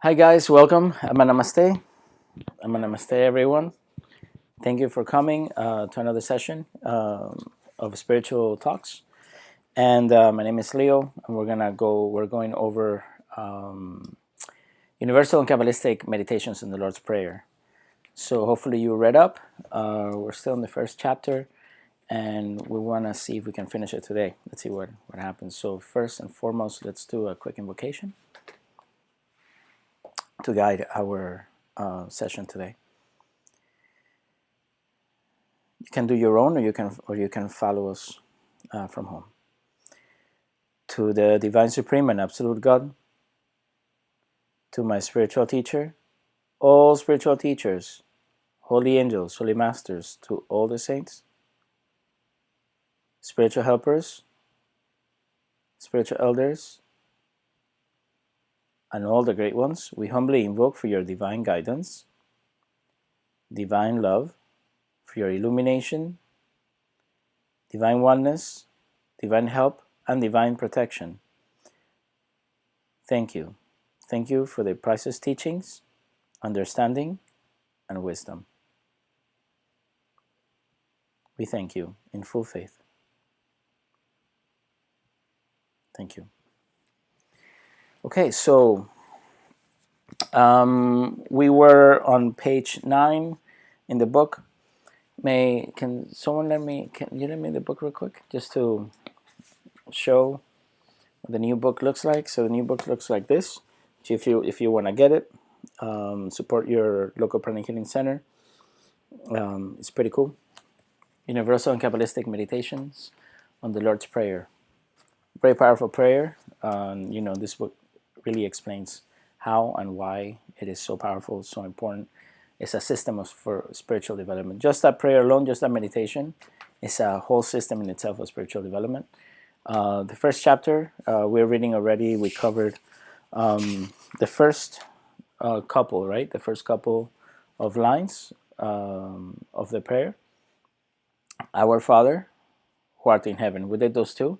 Hi guys, welcome. Namaste. Namaste everyone. Thank you for coming to another session of spiritual talks. And my name is Leo, and we're going over Universal and Kabbalistic Meditations in the Lord's Prayer. So hopefully you read up. We're still in the first chapter, and we want to see if we can finish it today. Let's see what happens. So first and foremost, let's do a quick invocation to guide our session today. You can do your own, or you can follow us from home. To the Divine Supreme and Absolute God, to my spiritual teacher, all spiritual teachers, holy angels, holy masters, to all the saints, spiritual helpers, spiritual elders, and all the great ones, we humbly invoke for your divine guidance, divine love, for your illumination, divine oneness, divine help, and divine protection. Thank you. Thank you for the priceless teachings, understanding, and wisdom. We thank you in full faith. Thank you. Okay, so we were on page 9 in the book. Can you lend me the book real quick, just to show what the new book looks like? So the new book looks like this. If you want to get it, support your local pranic healing center. It's pretty cool. Universal and Kabbalistic Meditations on the Lord's Prayer. Very powerful prayer. This book really explains how and why it is so powerful, so important. It's a system for spiritual development. Just that prayer alone, just that meditation, is a whole system in itself of spiritual development. The first chapter we're reading already. We covered the first couple, right? The first couple of lines of the prayer. Our Father, who art in heaven. We did those two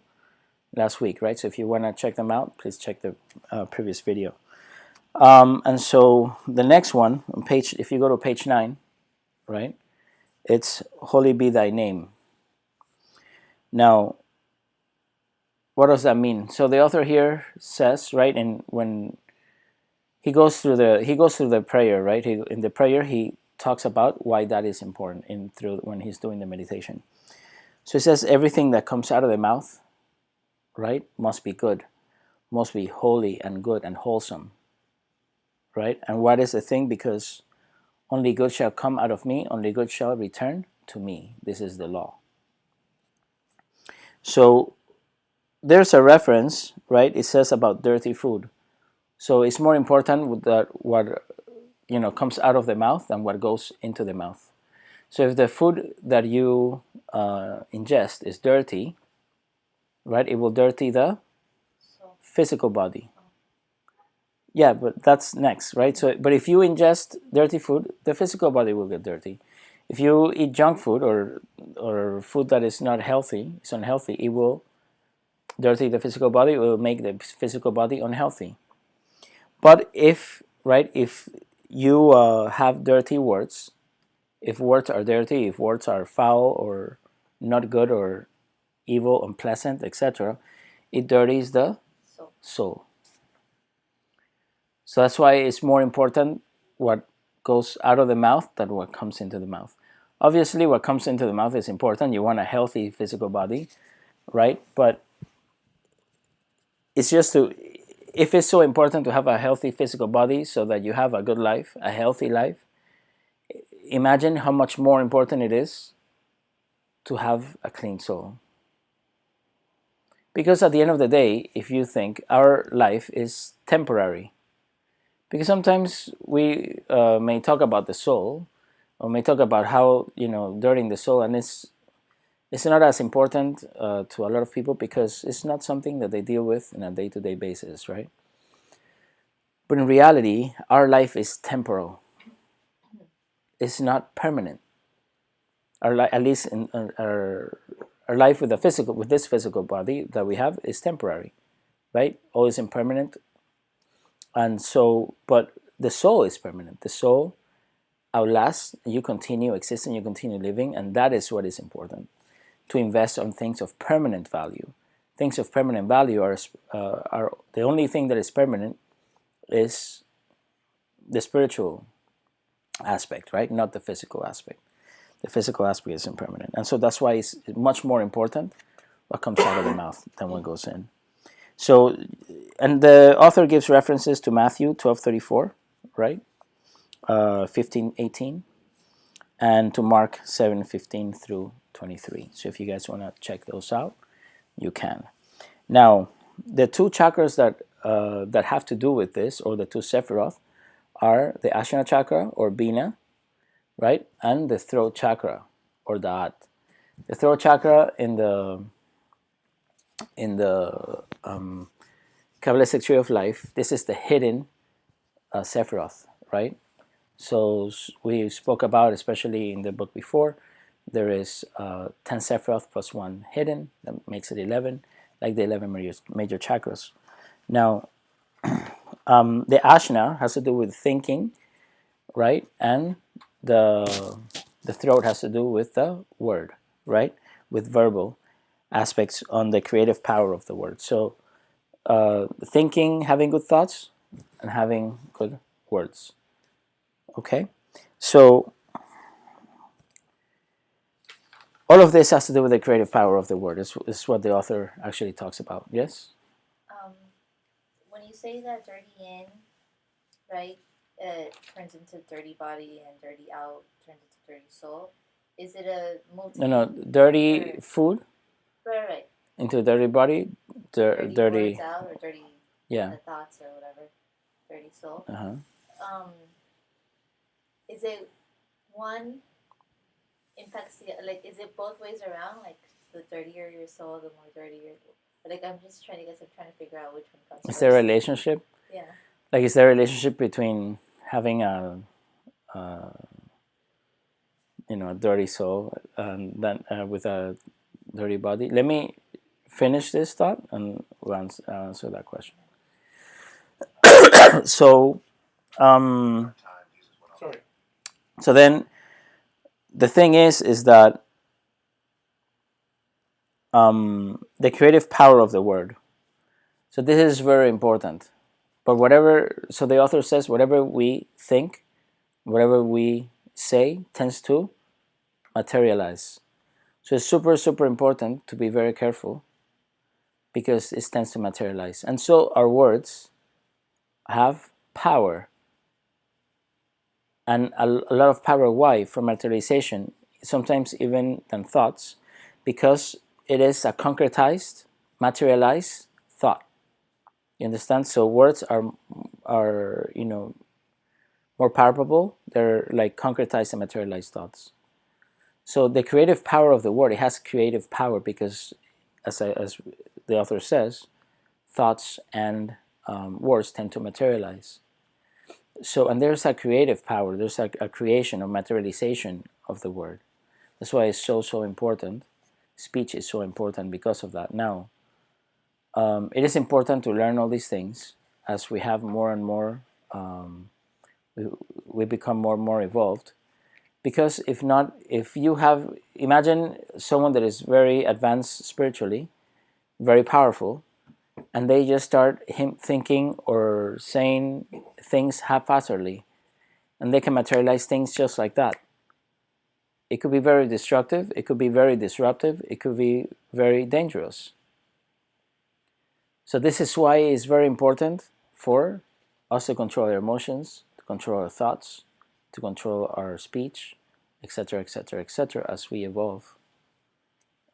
last week, right? So if you want to check them out, please check the previous video. And so the next one, if you go to page 9, right, it's Holy be thy name. Now, what does that mean? So the author here says, right, and when he goes through the prayer, right, in the prayer he talks about why that is important when he's doing the meditation. So he says everything that comes out of the mouth, right, must be good, must be holy and good and wholesome, right? And what is the thing? Because only good shall come out of me, only good shall return to me. This is the law. So there's a reference, right? It says about dirty food. So it's more important what comes out of the mouth than what goes into the mouth. So if the food that you ingest is dirty, right, it will dirty the physical body. Yeah, but that's next, right? So, but if you ingest dirty food, the physical body will get dirty. If you eat junk food or food that is not healthy, it's unhealthy, it will dirty the physical body. It will make the physical body unhealthy. But if you have dirty words, if words are dirty, if words are foul or not good or evil, unpleasant, etc., it dirties the soul. So that's why it's more important what goes out of the mouth than what comes into the mouth. Obviously, what comes into the mouth is important. You want a healthy physical body, right? But it's if it's so important to have a healthy physical body so that you have a good life, a healthy life, imagine how much more important it is to have a clean soul. Because at the end of the day, if you think our life is temporary, because sometimes we may talk about the soul, or may talk about how dirtying the soul, and it's not as important to a lot of people because it's not something that they deal with on a day-to-day basis, right? But in reality, our life is temporal. It's not permanent. At least in our life with this physical body that we have is temporary, right? Always impermanent. And so, but the soul is permanent. The soul outlasts, you continue existing, you continue living, and that is what is important, to invest on things of permanent value. Things of permanent value are the only thing that is permanent is the spiritual aspect, right? Not the physical aspect. The physical aspect is impermanent. And so that's why it's much more important what comes out of the mouth than what goes in. So, and the author gives references to Matthew 12:34, right? 15:18, and to Mark 7:15 through 23. So if you guys want to check those out, you can. Now, the two chakras that have to do with this, or the two Sephiroth, are the Ajna chakra, or Bina, right? And the throat chakra, or Da'at. The throat chakra in the Kabbalistic tree of life, this is the hidden Sephiroth, right? So we spoke about, especially in the book before, there is 10 Sephiroth plus 1 hidden, that makes it 11, like the 11 major chakras. Now, the Ajna has to do with thinking, right? And the throat has to do with the word, right? With verbal aspects on the creative power of the word. So thinking, having good thoughts, and having good words. Okay? So all of this has to do with the creative power of the word. Is what the author actually talks about. Yes? When you say that dirty in, right, turns into dirty body and dirty out turns into dirty soul, is it a multi... No, dirty food Right. into dirty body, dirty words out, or dirty yeah, thoughts or whatever, dirty soul. Uh-huh. Is it one impacts the, like, is it both ways around? Like, the dirtier your soul, the more dirtier. Like, I'm trying to figure out which one comes Is first. there a relationship? Yeah. Like, is there a relationship between having a a dirty soul and then with a dirty body? Let me finish this thought and we'll answer that question. So, so then the thing is that the creative power of the word. So this is very important. But so the author says, whatever we think, whatever we say tends to materialize. So it's super, super important to be very careful because it tends to materialize. And so our words have power, and a lot of power. Why? For materialization, sometimes even than thoughts, because it is a concretized, materialized thought. You understand? So words are more palpable. They're like concretized and materialized thoughts. So the creative power of the word, it has creative power because, as the author says, thoughts and words tend to materialize. So, and there's a creative power, there's a creation or materialization of the word. That's why it's so, so important. Speech is so important because of that. Now, it is important to learn all these things as we have more and more, we become more and more evolved. Because if not, if you have, imagine someone that is very advanced spiritually, very powerful, and they just start thinking or saying things haphazardly, and they can materialize things just like that. It could be very destructive, it could be very disruptive, it could be very dangerous. So this is why it's very important for us to control our emotions, to control our thoughts, to control our speech, etc., etc., etc., as we evolve.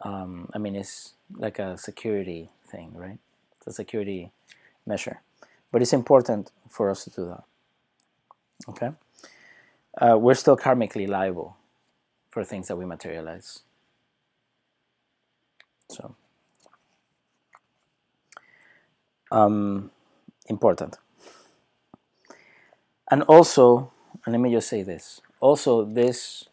I mean, it's like a security thing, right? It's a security measure. But it's important for us to do that. Okay? We're still karmically liable for things that we materialize. So, important. And also, and let me just say this, also this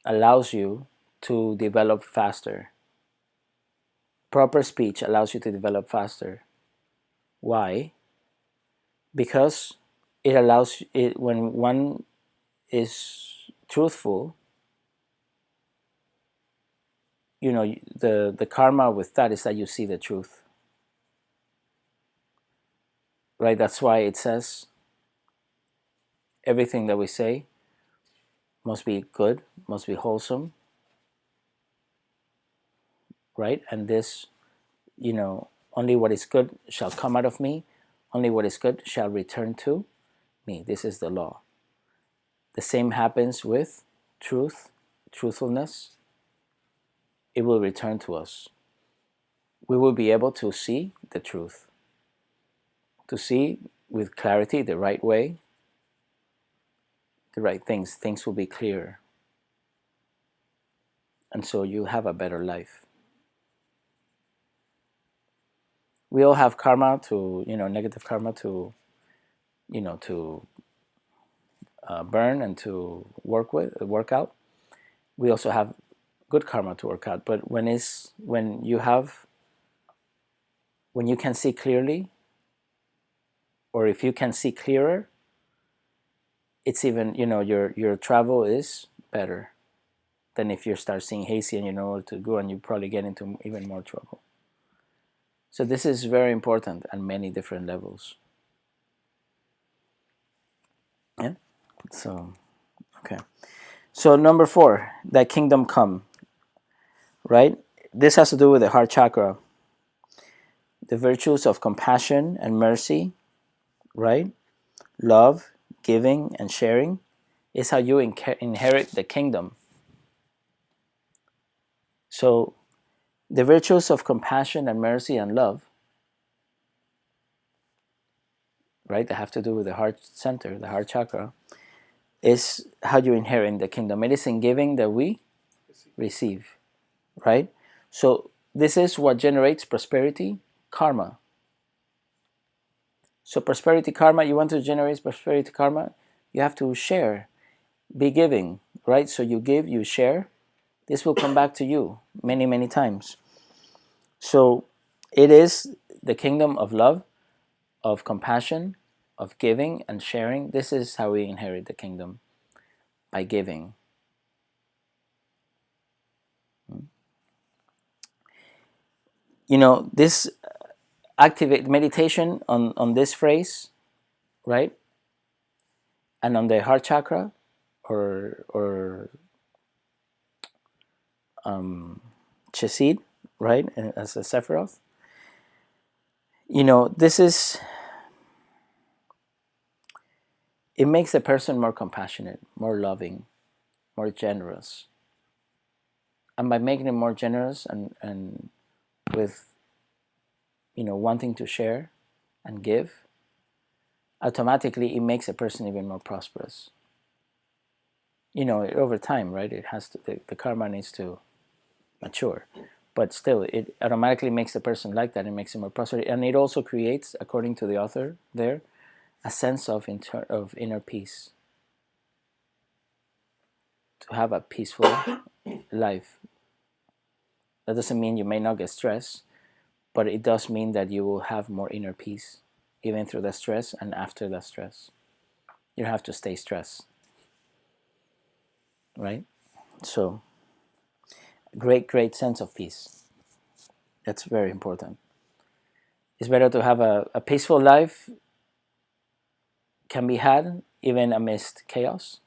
allows you to develop faster proper speech allows you to develop faster. Why? Because it allows it, when one is truthful, you know, the karma with that is that you see the truth. Right? That's why it says everything that we say must be good, must be wholesome, right? And this, you know, only what is good shall come out of me, only what is good shall return to me. This is the law. The same happens with truth, truthfulness. It will return to us. We will be able to see the truth, to see with clarity the right way, the right things. Things will be clearer. And so you have a better life. We all have karma to, you know, negative karma to, you know, to burn and to work out. We also have good karma to work out. But when you can see clearly, or if you can see clearer, it's even, you know, your travel is better than if you start seeing hazy and you know where to go, and you probably get into even more trouble. So this is very important on many different levels. Yeah. So, okay. So number 4, thy kingdom come. Right? This has to do with the heart chakra. The virtues of compassion and mercy, right? Love, giving, and sharing is how you inherit the kingdom. So the virtues of compassion and mercy and love, right, that have to do with the heart center, the heart chakra, is how you inherit the kingdom. It is in giving that we receive, right? So this is what generates prosperity, karma. So prosperity karma, you want to generate prosperity karma, you have to share, be giving, right? So you give, you share. This will come back to you many, many times. So it is the kingdom of love, of compassion, of giving and sharing. This is how we inherit the kingdom, by giving. You know, this activate meditation on this phrase, right? And on the heart chakra, or Chesed, right? As a Sephiroth. You know, this is, it makes a person more compassionate, more loving, more generous. And by making him more generous and with, you know, wanting to share and give, automatically it makes a person even more prosperous. You know, over time, right? It has to, the karma needs to mature, but still, it automatically makes the person like that. It makes him more prosperous, and it also creates, according to the author there, a sense of inner peace. To have a peaceful life. That doesn't mean you may not get stressed, but it does mean that you will have more inner peace, even through the stress and after the stress. You don't have to stay stressed, right? So, great sense of peace. That's very important. It's better to have a peaceful life, can be had even amidst chaos.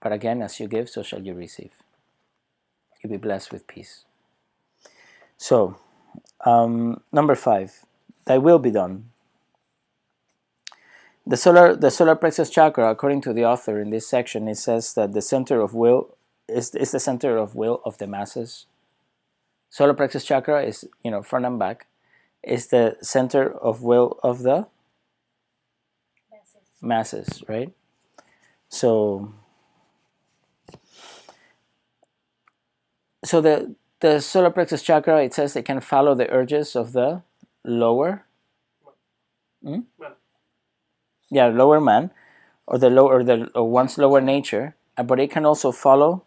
But again, as you give, so shall you receive. You'll be blessed with peace. So, number 5, thy will be done. The solar plexus chakra, according to the author in this section, it says that the center of will is the center of will of the masses. Solar plexus chakra is, you know, front and back, is the center of will of the masses, right? So the solar plexus chakra, it says it can follow the urges of the lower, lower man, or the lower, one's lower nature, but it can also follow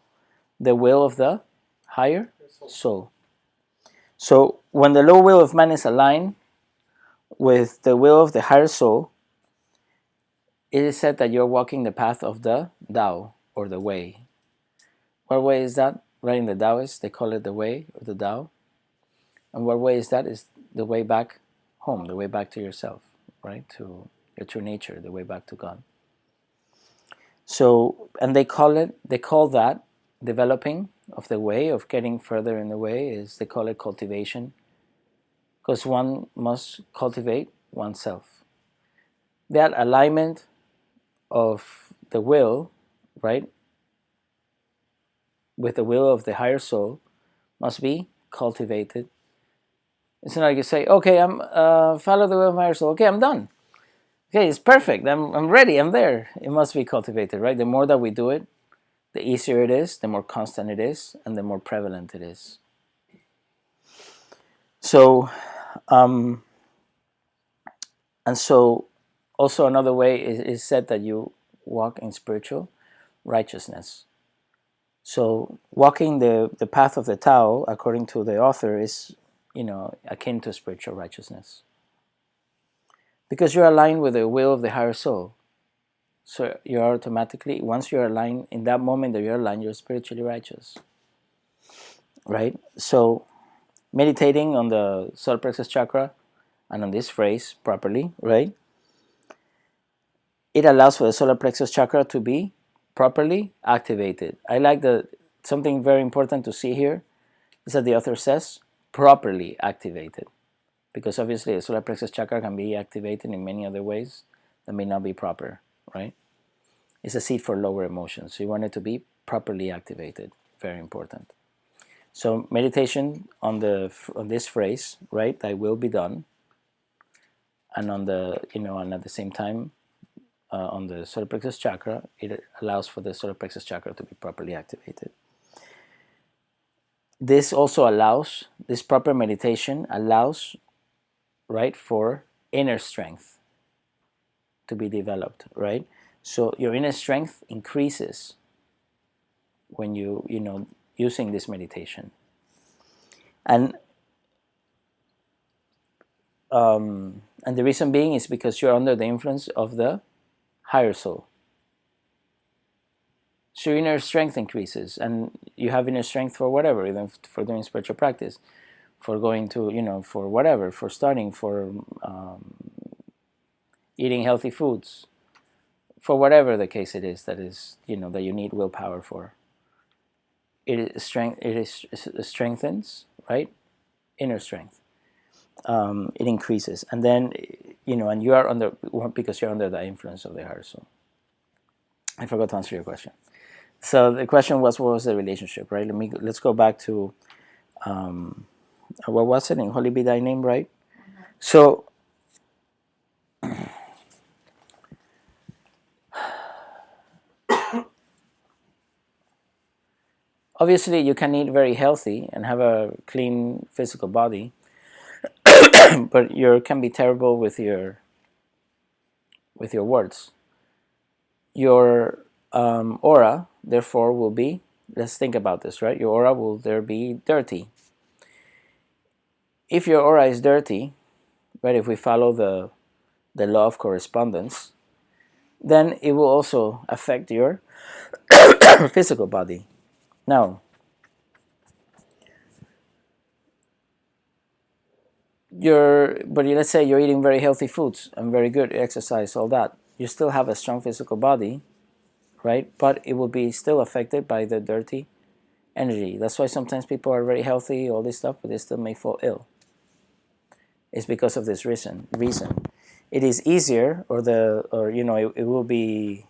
the will of the higher Soul. So when the low will of man is aligned with the will of the higher soul, it is said that you're walking the path of the Tao, or the way. What way is that? Right, in the Taoists, they call it the way, or the Tao. And what way is that? Is the way back home, the way back to yourself, right? To your true nature, the way back to God. So, and they call that developing of the way, of getting further in the way, is they call it cultivation, because one must cultivate oneself. That alignment of the will, right, with the will of the higher soul, must be cultivated. It's not like you say, okay, I'm follow the will of my higher soul. Okay, I'm done. Okay, it's perfect. I'm ready. I'm there. It must be cultivated, right? The more that we do it, the easier it is, the more constant it is, and the more prevalent it is. So, and so also another way is said that you walk in spiritual righteousness. So walking the path of the Tao, according to the author, is, akin to spiritual righteousness. Because you're aligned with the will of the higher soul. So you're automatically, once you're aligned, in that moment that you're aligned, you're spiritually righteous. Right? So meditating on the solar plexus chakra and on this phrase properly, right? It allows for the solar plexus chakra to be properly activated. I like something very important to see here is that the author says properly activated, because obviously the solar plexus chakra can be activated in many other ways that may not be proper, right? It's a seat for lower emotions, so you want it to be properly activated. Very important. So meditation on this phrase, right? Thy will be done, and on the and at the same time on the solar plexus chakra, it allows for the solar plexus chakra to be properly activated. This also allows, this proper meditation allows, right, for inner strength to be developed, right? So your inner strength increases when using this meditation. And the reason being is because you're under the influence of the higher soul. So your inner strength increases, and you have inner strength for whatever, even for doing spiritual practice, for going to, for whatever, for studying, for eating healthy foods, for whatever the case it is that you need willpower for. It strengthens, right? Inner strength. It increases, and then and you are because you're under the influence of the higher soul. I forgot to answer your question. So the question was, what was the relationship, right? Let's go back to what was it in Holy Be Thy Name, right? Mm-hmm. So obviously you can eat very healthy and have a clean physical body, but you can be terrible with your words. Your aura, therefore, will be, let's think about this, right? Your aura will be dirty. If your aura is dirty, right, if we follow the law of correspondence, then it will also affect your physical body. Now, but let's say you're eating very healthy foods and very good exercise, all that. You still have a strong physical body, right? But it will be still affected by the dirty energy. That's why sometimes people are very healthy, all this stuff, but they still may fall ill. It's because of this reason. It is easier, it will be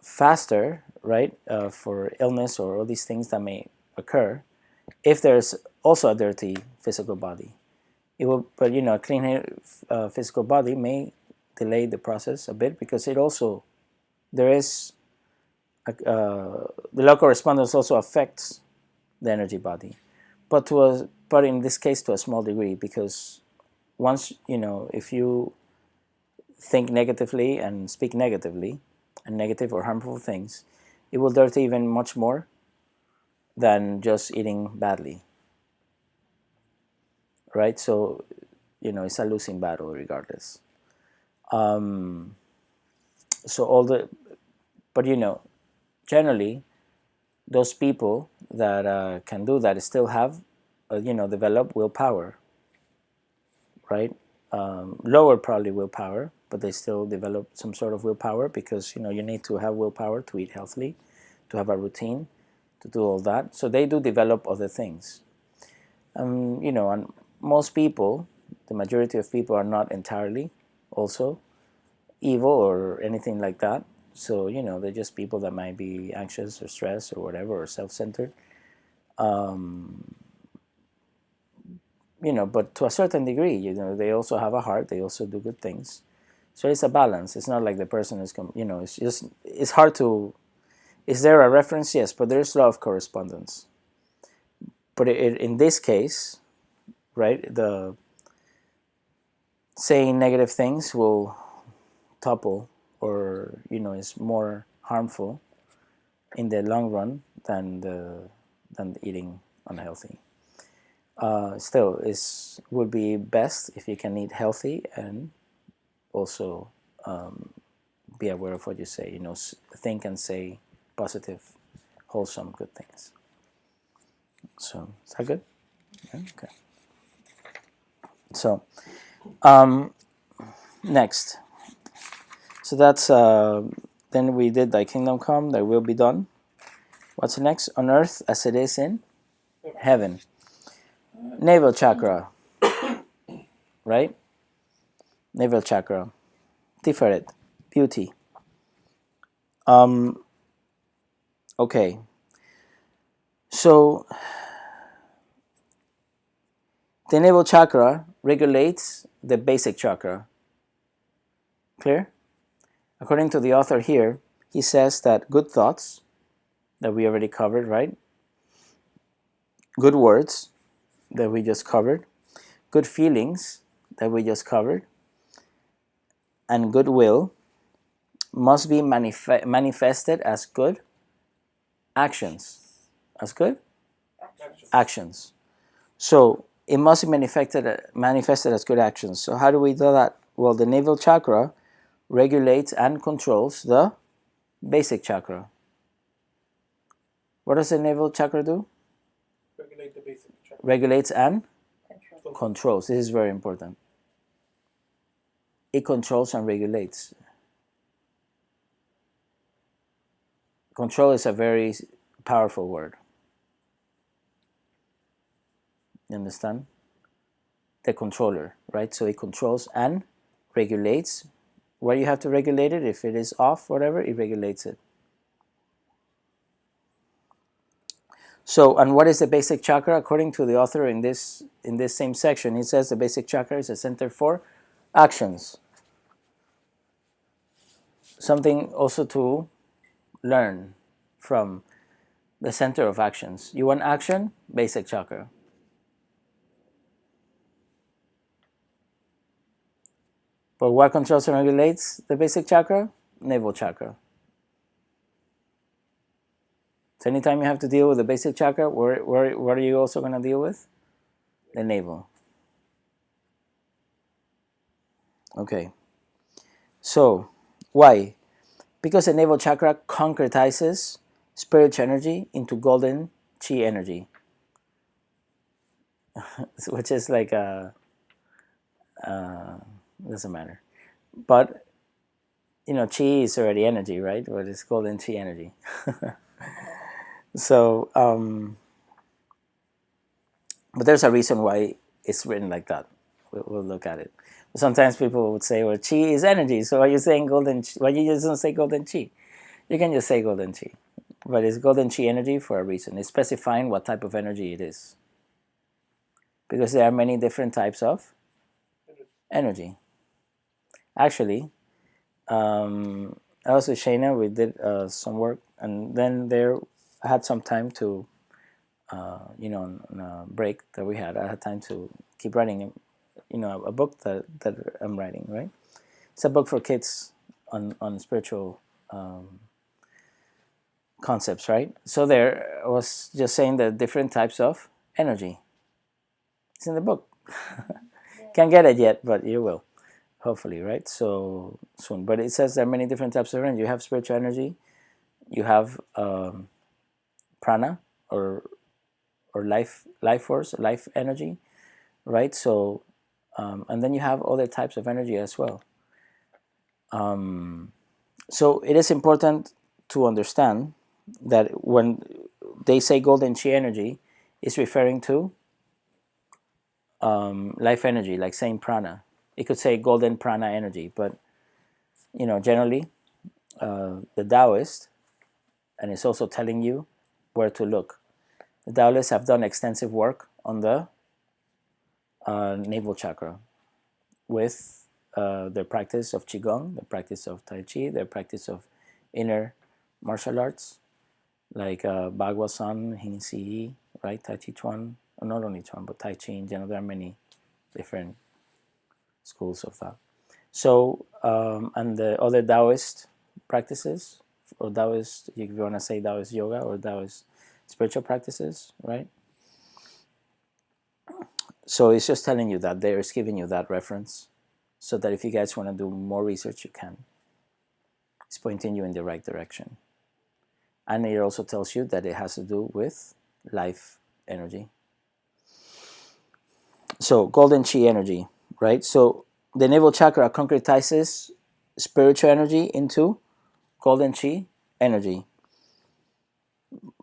faster, right, for illness or all these things that may occur if there's also a dirty physical body. It will, but a clean physical body may delay the process a bit, because it also, there is the law of correspondence also affects the energy body, but in this case to a small degree, because once if you think negatively and speak negatively and negative or harmful things, it will dirty even much more than just eating badly, right? So, it's a losing battle regardless. So but generally, those people that can do that still have, develop willpower, right? Lower probably willpower, but they still develop some sort of willpower because you need to have willpower to eat healthily, to have a routine, to do all that. So they do develop other things. And most people, the majority of people are not entirely also evil or anything like that. So they're just people that might be anxious or stressed or whatever, or self-centered. But to a certain degree, they also have a heart. They also do good things. So it's a balance. It's not like the person is, it's hard to. Is there a reference? Yes, but there's a lot of correspondence. But in this case, right, the saying negative things will topple, or is more harmful in the long run than eating unhealthy. Still, would be best if you can eat healthy and also be aware of what you say. Think and say positive, wholesome, good things. So is that good? Yeah, okay. So next, so that's then we did Thy kingdom come, Thy will be done. What's next? On earth as it is in heaven. Navel Chakra, right? Navel Chakra, Tiferet, beauty. Okay. So the navel chakra regulates the basic chakra. Clear? According to the author here, he says that good thoughts, that we already covered, right? Good words, that we just covered. Good feelings, that we just covered. And goodwill must be manifested as good actions. As good? Actions. So it must be manifested as good actions. So how do we do that? Well, the navel chakra regulates and controls the basic chakra. What does the navel chakra do? Regulate the basic chakra. Regulates and controls. This is very important. It controls and regulates. Control is a very powerful word. You understand? The controller, right? So it controls and regulates. Where you have to regulate it, if it is off, whatever, it regulates it. So, and what is the basic chakra? According to the author in this same section, he says the basic chakra is a center for actions. Something also to learn from the center of actions. You want action? Basic chakra. But what controls and regulates the basic chakra? Navel chakra. So anytime you have to deal with the basic chakra, what are you also going to deal with? The navel. Okay. So, why? Because the navel chakra concretizes spiritual energy into golden chi energy, which is like doesn't matter. But chi is already energy, right? But it's golden chi energy. So, but there's a reason why it's written like that. We'll look at it. Sometimes people would say, well, chi is energy, so are you saying golden chi? Why you just don't say golden chi? You can just say golden chi. But it's golden chi energy for a reason. It's specifying what type of energy it is. Because there are many different types of energy. Actually, I was with Shayna, we did some work, and then I had some time to, on a break that we had, I had time to keep writing, a book that I'm writing, right? It's a book for kids on spiritual concepts, right? So there I was just saying the different types of energy. It's in the book. Can't get it yet, but you will, hopefully, right? So soon. But it says there are many different types of energy. You have spiritual energy, you have prana or life force, life energy, right? So and then you have other types of energy as well. So it is important to understand that when they say golden chi energy, it's referring to life energy, like saying prana. It could say golden prana energy, but generally the Taoist, and it's also telling you where to look. The Taoists have done extensive work on the navel chakra with their practice of qigong, their practice of tai chi, their practice of inner martial arts, like Bagua San, Hin Si, right? Tai Chi Chuan, not only Chuan, but Tai Chi in general. There are many different schools of that. So, and the other Taoist practices, or Taoist, if you want to say Taoist yoga or Taoist spiritual practices, right? So it's just telling you that there is giving you that reference, so that if you guys want to do more research, you can. It's pointing you in the right direction. And it also tells you that it has to do with life energy. So golden chi energy, right? So the navel chakra concretizes spiritual energy into golden chi energy.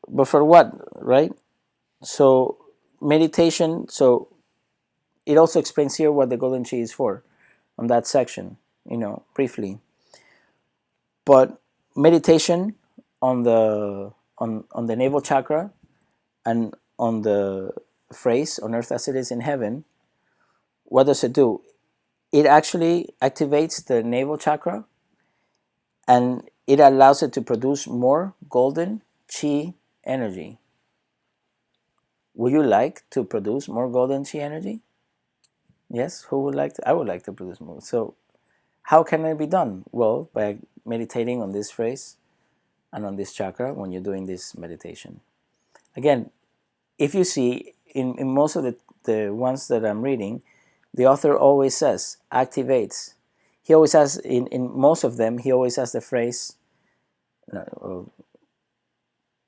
But for what, right? So meditation, so it also explains here what the golden chi is for on that section, briefly. But meditation on the navel chakra and on the phrase on earth as it is in heaven, what does it do? It actually activates the navel chakra and it allows it to produce more golden chi energy. Would you like to produce more golden chi energy? Yes, who would like to? I would like to produce more. So how can it be done? Well, by meditating on this phrase and on this chakra when you're doing this meditation. Again, if you see in most of the ones that I'm reading, the author always says activates. He always has, in most of them, he always has the phrase,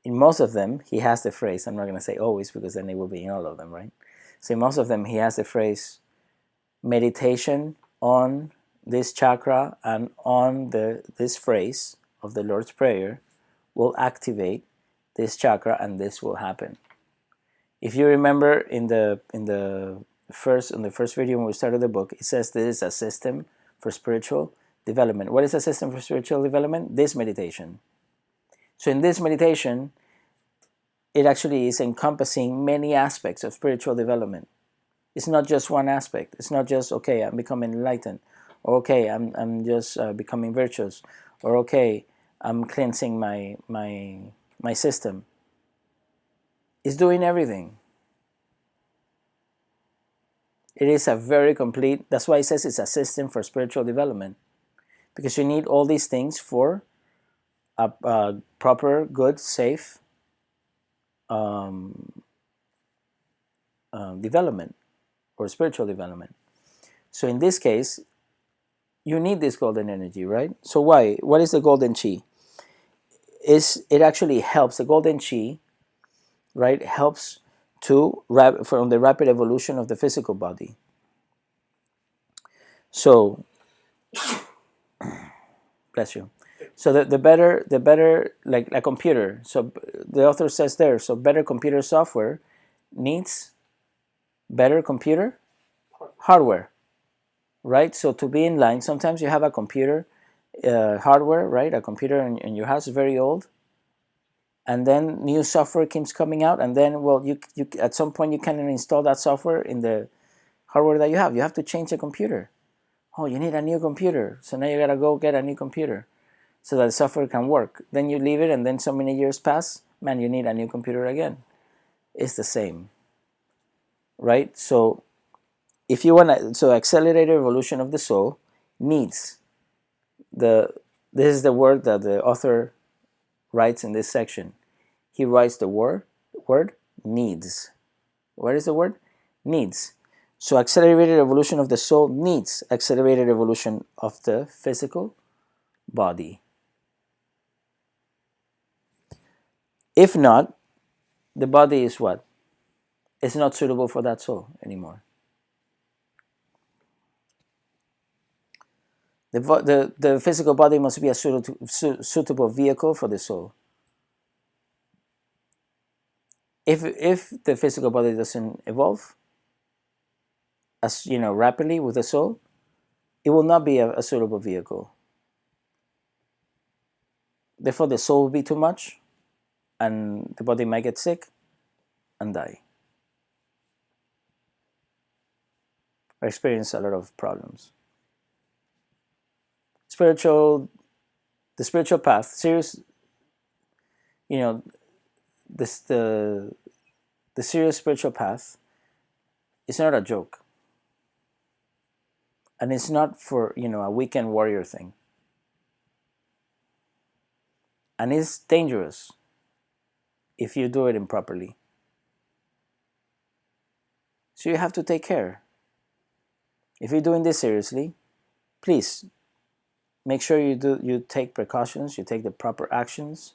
in most of them, he has the phrase, I'm not going to say always because then it will be in all of them, right? So in most of them, he has the phrase, meditation on this chakra and on this phrase of the Lord's Prayer will activate this chakra and this will happen. If you remember in the first video when we started the book, it says this is a system for spiritual development. What is a system for spiritual development? This meditation. So in this meditation, it actually is encompassing many aspects of spiritual development. It's not just one aspect. It's not just, okay, I'm becoming enlightened, or okay, I'm just becoming virtuous, or okay, I'm cleansing my system. It's doing everything. It is a very complete, that's why it says it's a system for spiritual development, because you need all these things for a proper, good, safe development or spiritual development. So in this case, you need this golden energy, right? So why? What is the golden chi? It actually helps, the golden chi, right, helps from the rapid evolution of the physical body. So, bless you. So the better like a computer. So the author says there, so better computer software needs better computer hardware, right? So to be in line, sometimes you have a computer hardware, right? A computer in your house is very old, and then new software keeps coming out, and then, well, you at some point you can't install that software in the hardware that you have. You have to change the computer. Oh, you need a new computer, so now you gotta go get a new computer so that the software can work. Then you leave it, and then so many years pass, man, you need a new computer again. It's the same, right? So if you want to, so accelerated evolution of the soul needs this is the word that the author writes in this section. He writes the word needs. What is the word? Needs. So accelerated evolution of the soul needs accelerated evolution of the physical body. If not, the body is what? It's not suitable for that soul anymore. The physical body must be a suitable vehicle for the soul. If the physical body doesn't evolve as rapidly with the soul, it will not be a suitable vehicle. Therefore, the soul will be too much, and the body might get sick and die, or experience a lot of problems. The spiritual path, serious, the serious spiritual path is not a joke, and it's not for a weekend warrior thing, and it's dangerous if you do it improperly. So you have to take care. If you're doing this seriously, please make sure you take precautions, you take the proper actions.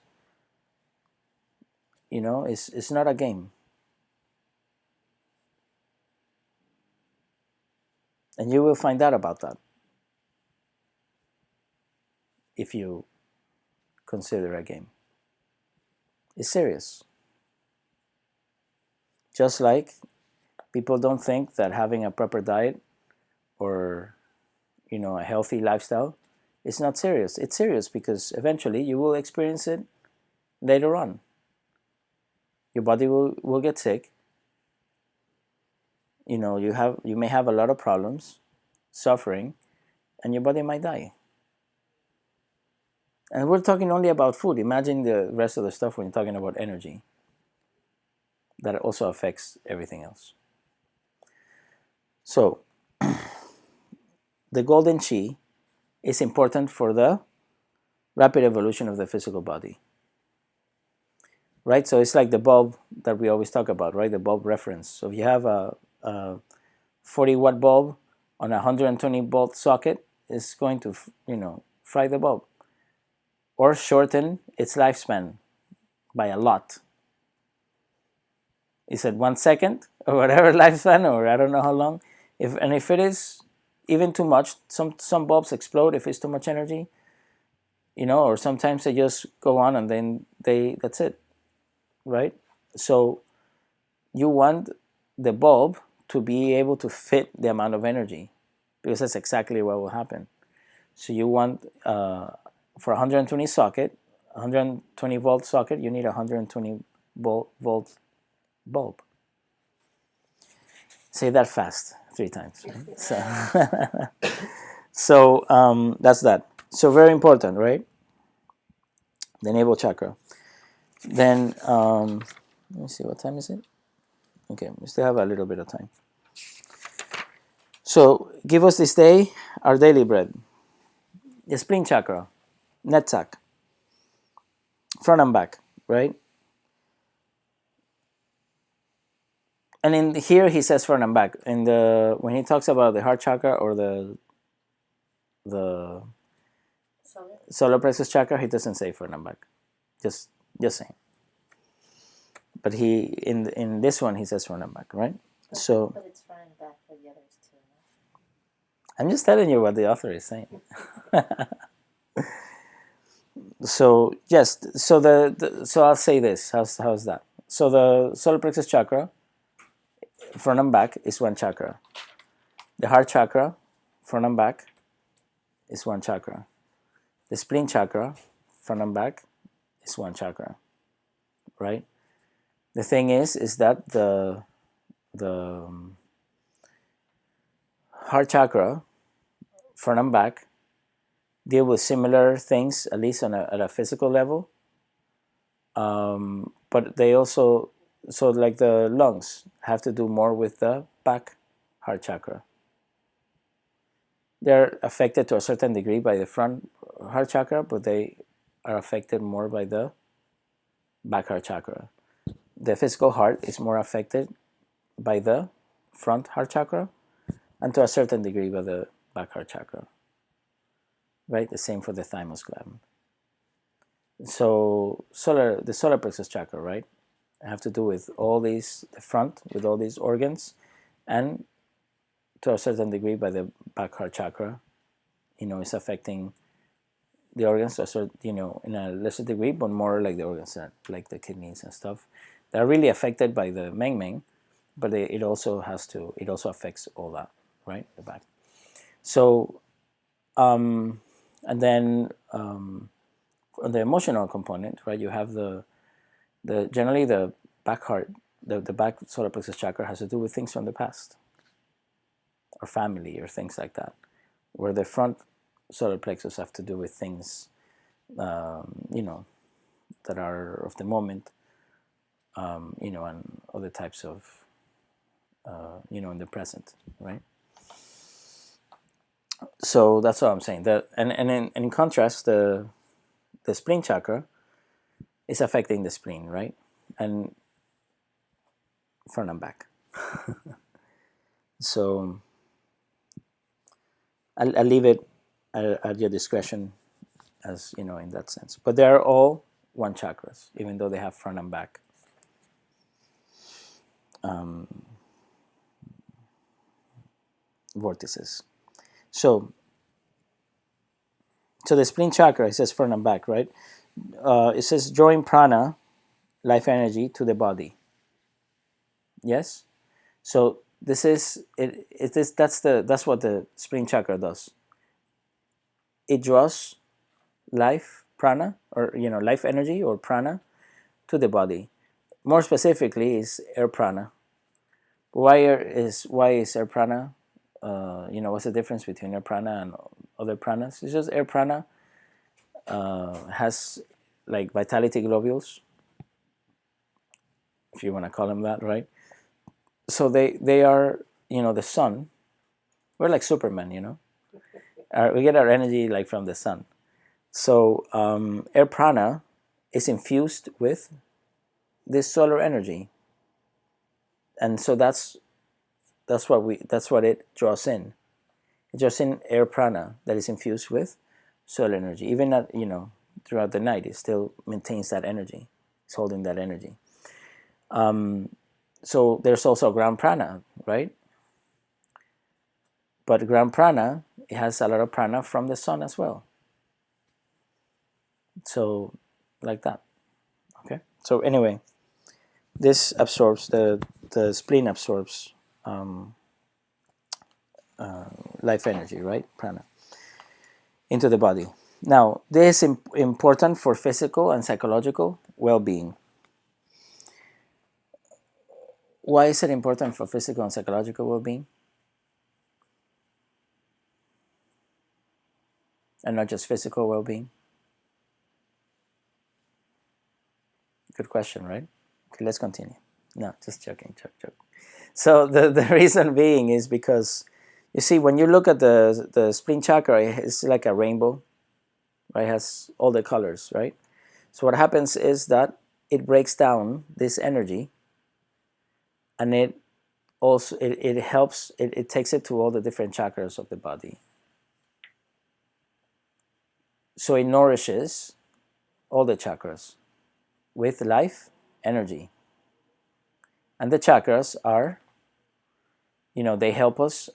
It's not a game. And you will find out about that if you consider a game. It's serious. Just like people don't think that having a proper diet or a healthy lifestyle is not serious. It's serious because eventually you will experience it later on. Your body will get sick. You may have a lot of problems, suffering, and your body might die. And we're talking only about food. Imagine the rest of the stuff when you're talking about energy. That also affects everything else. So, the golden chi is important for the rapid evolution of the physical body. Right? So it's like the bulb that we always talk about, right? The bulb reference. So if you have a 40-watt bulb on a 120-volt socket, it's going to, fry the bulb or shorten its lifespan by a lot. Is it 1 second or whatever lifespan, or I don't know how long? If it is even too much, some bulbs explode if it's too much energy, or sometimes they just go on and then that's it, right? So you want the bulb to be able to fit the amount of energy, because that's exactly what will happen. So you want for 120 socket, 120 volt socket, you need a 120 volt bulb. Say that fast 3 times. Right? So that's that. So very important, right? The navel chakra. Then let me see, what time is it? Okay, we still have a little bit of time. So give us this day our daily bread. The spleen chakra, netzach, front and back, right? And in here he says front and back. When he talks about the heart chakra or the solar plexus chakra, he doesn't say front and back. Just saying. But in this one he says front and back, right? So but it's front and back for the others too. I'm just telling you what the author is saying. So yes, so I'll say this. How's that? So the solar plexus chakra, front and back, is 1 chakra. The heart chakra, front and back, is 1 chakra. The spleen chakra, front and back, is 1 chakra. Right? The thing is that the heart chakra, front and back, deal with similar things, at least at a physical level. But they also, so like the lungs, have to do more with the back heart chakra. They're affected to a certain degree by the front heart chakra, but they are affected more by the back heart chakra. The physical heart is more affected by the front heart chakra, and to a certain degree by the back heart chakra. Right? The same for the thymus gland. So the solar plexus chakra, right, have to do with all these, the front, with all these organs, and to a certain degree by the back heart chakra, is affecting the organs to a certain, in a lesser degree, but more like the organs that, like the kidneys and stuff, that are really affected by the Ming-Ming, but it also affects all that, right, the back. So, and then on the emotional component, right, you have the generally the back heart, the back solar plexus chakra has to do with things from the past, or family, or things like that, where the front solar plexus have to do with things, that are of the moment, and other types of, in the present, right? So that's what I'm saying. And in contrast, the spleen chakra is affecting the spleen, right? And front and back. So I'll leave it at your discretion, as in that sense. But they are all one chakras, even though they have front and back. Vortices. So the spleen chakra, it says front and back, right? It says drawing prana, life energy, to the body. Yes. So this is it. That's what the spleen chakra does. It draws life prana, or life energy or prana, to the body. More specifically, is air prana. Why is air prana? What's the difference between air prana and other pranas? It's just air prana has like vitality globules, if you want to call them that, right? So they are, the sun. We're like Superman, we get our energy like from the sun. So air prana is infused with this solar energy, and so that's what it draws in. It draws in air prana that is infused with solar energy. Even at throughout the night, it still maintains that energy. It's holding that energy. So there's also ground prana, right? But ground prana, it has a lot of prana from the sun as well. So like that. Okay. So anyway, this absorbs the spleen absorbs life energy, right? Prana into the body. Now, this is important for physical and psychological well-being. Why is it important for physical and psychological well-being? And not just physical well-being? Good question, right? Okay, let's continue. No, just joking, joke. So the reason being is because, you see, when you look at the spleen chakra, it's like a rainbow, right? It has all the colors, right? So what happens is that it breaks down this energy, and it also it helps, it takes it to all the different chakras of the body. So it nourishes all the chakras with life energy. And the chakras are, they help us,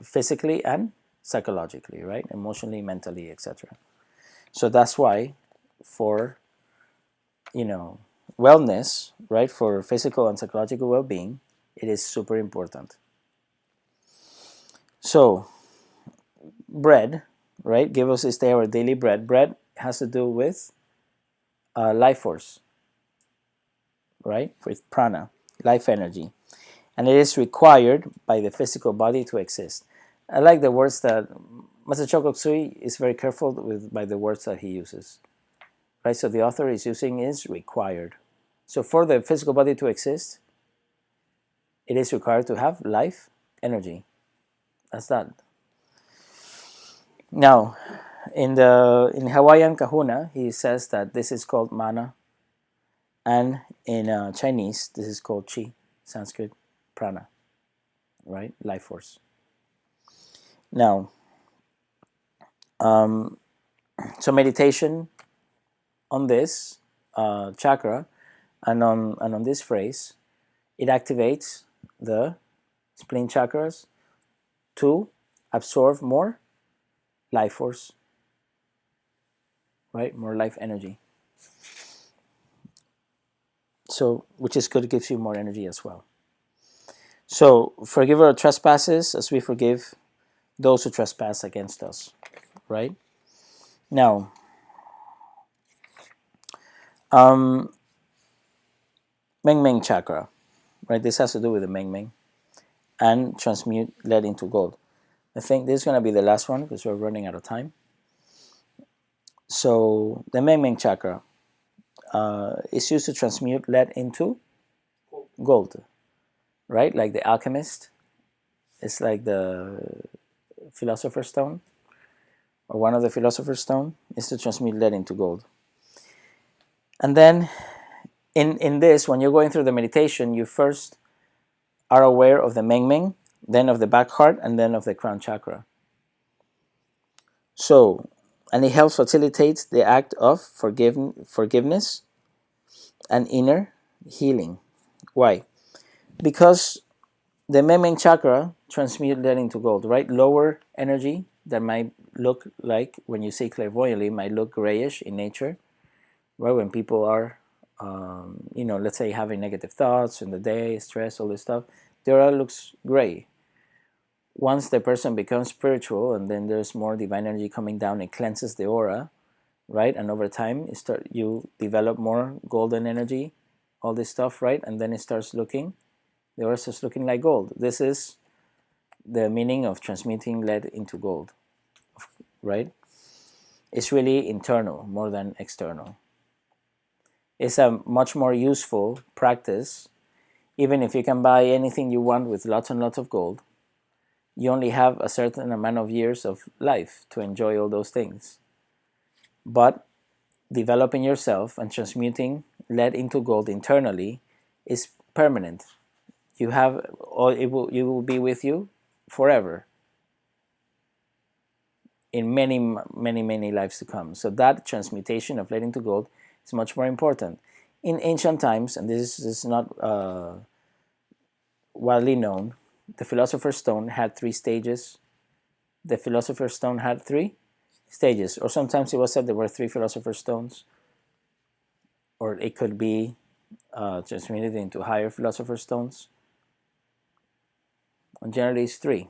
physically and psychologically, right? Emotionally, mentally, etc. So that's why for, wellness, right, for physical and psychological well-being, it is super important. So bread, right, give us this day our daily bread. Bread has to do with life force, right, with prana, life energy, and it is required by the physical body to exist. I like the words that Master Choa Kok Sui is very careful by the words that he uses, right? So the author is using is required. So for the physical body to exist, it is required to have life energy. That's that. Now, in Hawaiian Kahuna, he says that this is called mana, and in Chinese, this is called chi, Sanskrit prana, right? Life force. Now, so meditation on this chakra and on this phrase, it activates the spleen chakras to absorb more life force, right? More life energy. So, which is good, it gives you more energy as well. So, forgive our trespasses as we forgive those who trespass against us, right? Now, Ming-Ming Chakra, right? This has to do with the Ming-Ming and transmute lead into gold. I think this is going to be the last one because we're running out of time. So, the Ming-Ming Chakra is used to transmute lead into gold, right? Like the alchemist. It's like the philosopher's stone, or one of the philosopher's stone, is to transmute lead into gold. And then in this, when you're going through the meditation, you first are aware of the Ming-Ming, then of the back heart, and then of the crown chakra. So, and it helps facilitate the act of forgiveness and inner healing. Why? Because the Ming-Ming chakra transmutes lead into gold, right? Lower energy that might look like, when you see clairvoyantly, might look grayish in nature, right? When people are, let's say having negative thoughts in the day, stress, all this stuff, the aura looks gray. Once the person becomes spiritual and then there's more divine energy coming down, it cleanses the aura, right? And over time, you develop more golden energy, all this stuff, right? And then the aura starts looking like gold. This is the meaning of transmuting lead into gold, right? It's really internal more than external. It's a much more useful practice. Even if you can buy anything you want with lots and lots of gold, you only have a certain amount of years of life to enjoy all those things. But developing yourself and transmuting lead into gold internally is permanent. You will be with you forever, in many, many, many lives to come. So that transmutation of lead into gold is much more important. In ancient times, and this is not widely known, the Philosopher's Stone had 3 stages. The Philosopher's Stone had 3 stages, or sometimes it was said there were 3 Philosopher's Stones, or it could be transmuted into higher Philosopher's Stones. And generally it's 3.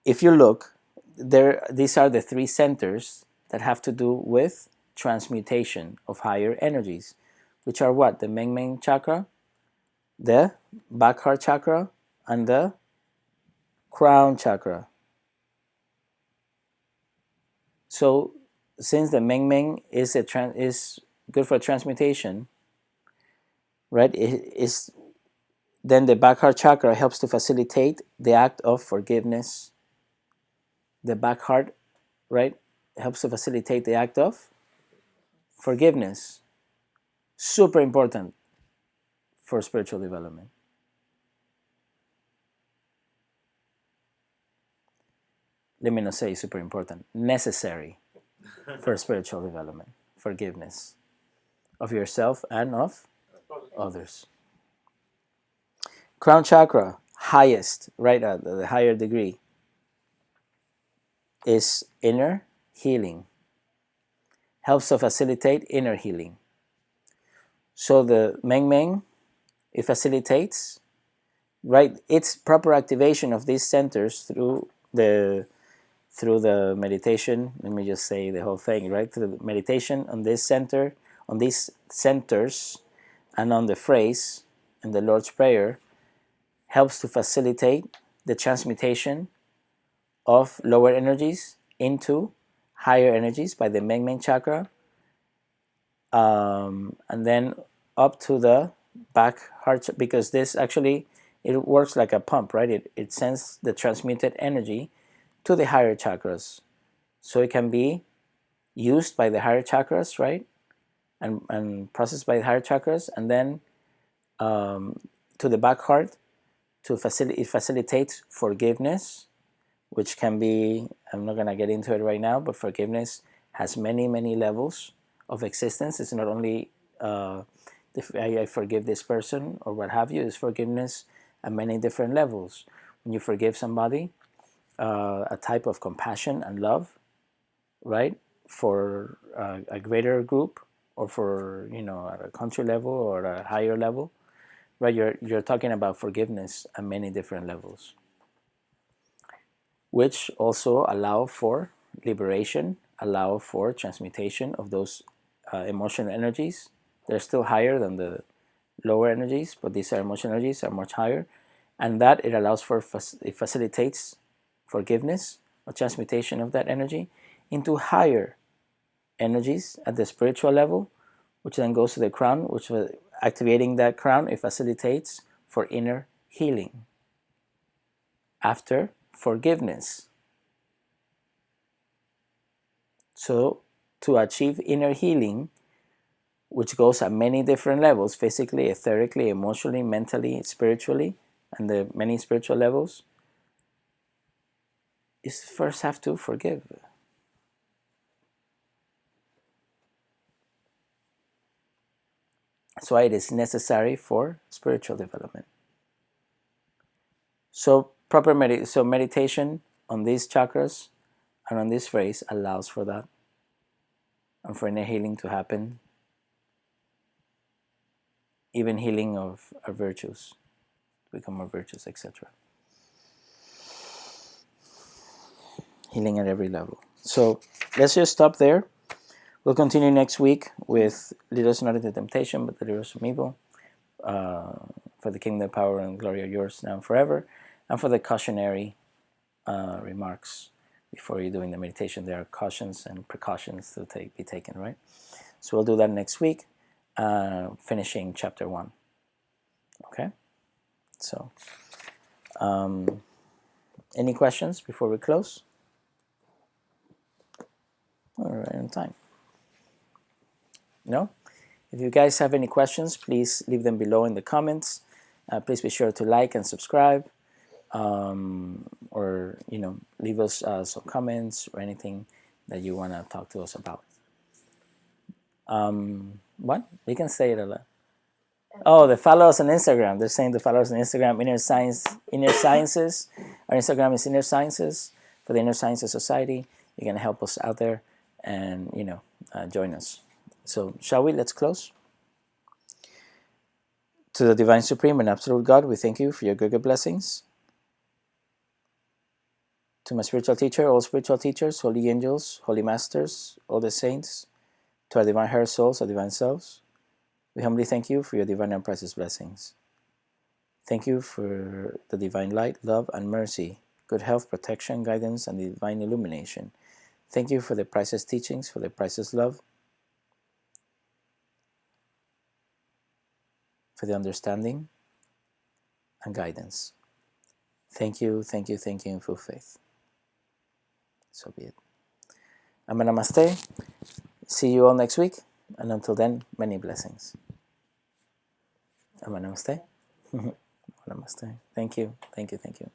If you look, these are the 3 centers that have to do with transmutation of higher energies, which are what? The Ming-Ming Chakra, the back heart chakra, and the crown chakra. So, since the Ming-Ming is good for transmutation, right? Then the back heart chakra helps to facilitate the act of forgiveness. The back heart, right, helps to facilitate the act of forgiveness. Super important for spiritual development. Let me not say super important, necessary for spiritual development. Forgiveness of yourself and of others. Crown chakra, highest, right at the higher degree, is inner healing. Helps to facilitate inner healing. So the Ming-Ming, it facilitates, right, its proper activation of these centers through the meditation. Let me just say the whole thing, right? Through the meditation on this center, on these centers, and on the phrase in the Lord's Prayer, helps to facilitate the transmutation of lower energies into higher energies by the Ming-Ming Chakra, and then up to the back heart, because this actually, it works like a pump, right? It sends the transmuted energy to the higher chakras, So it can be used by the higher chakras, right? And processed by the higher chakras, and then to the back heart to it facilitates forgiveness, which can be, I'm not going to get into it right now, but forgiveness has many, many levels of existence. It's not only if I forgive this person or what have you. It's forgiveness at many different levels. When you forgive somebody, a type of compassion and love, right, for a greater group, or for, you know, at a country level or a higher level, right? You're talking about forgiveness at many different levels, which also allow for liberation, allow for transmutation of those emotional energies. They're still higher than the lower energies, but these are emotional energies are much higher, and that it allows for it facilitates forgiveness or transmutation of that energy into higher energies at the spiritual level, which then goes to the crown, which activating that crown, it facilitates for inner healing after forgiveness. So to achieve inner healing, which goes at many different levels, physically, etherically, emotionally, mentally, spiritually, and the many spiritual levels, is first have to forgive. That's why it is necessary for spiritual development. So meditation on these chakras and on this phrase allows for that, and for inner healing to happen, even healing of our virtues, to become more virtuous, etc. Healing at every level. So let's just stop there. We'll continue next week with lead us not into temptation, but deliver us from evil. For the kingdom, power, and glory are yours now and forever. And for the cautionary remarks, before you're doing the meditation, there are cautions and precautions to be taken, right? So we'll do that next week, finishing chapter 1. Okay? So, any questions before we close? All right, on time. No? If you guys have any questions, please leave them below in the comments. Please be sure to like and subscribe, or, you know, leave us some comments or anything that you want to talk to us about. What? You can say it a lot. Oh, the follow us on Instagram. They're saying to follow us on Instagram, Inner Sciences. Our Instagram is Inner Sciences, for the Inner Sciences Society. You can help us out there and, you know, join us. So, shall we? Let's close. To the Divine Supreme and Absolute God, we thank you for your good blessings. To my spiritual teacher, all spiritual teachers, holy angels, holy masters, all the saints, to our divine higher souls, our divine selves, we humbly thank you for your divine and precious blessings. Thank you for the divine light, love, and mercy, good health, protection, guidance, and divine illumination. Thank you for the priceless teachings, for the priceless love, for the understanding and guidance. Thank you, thank you, thank you in full faith. So be it. Ama Namaste. See you all next week. And until then, many blessings. Ama Namaste. Namaste. Thank you, thank you, thank you.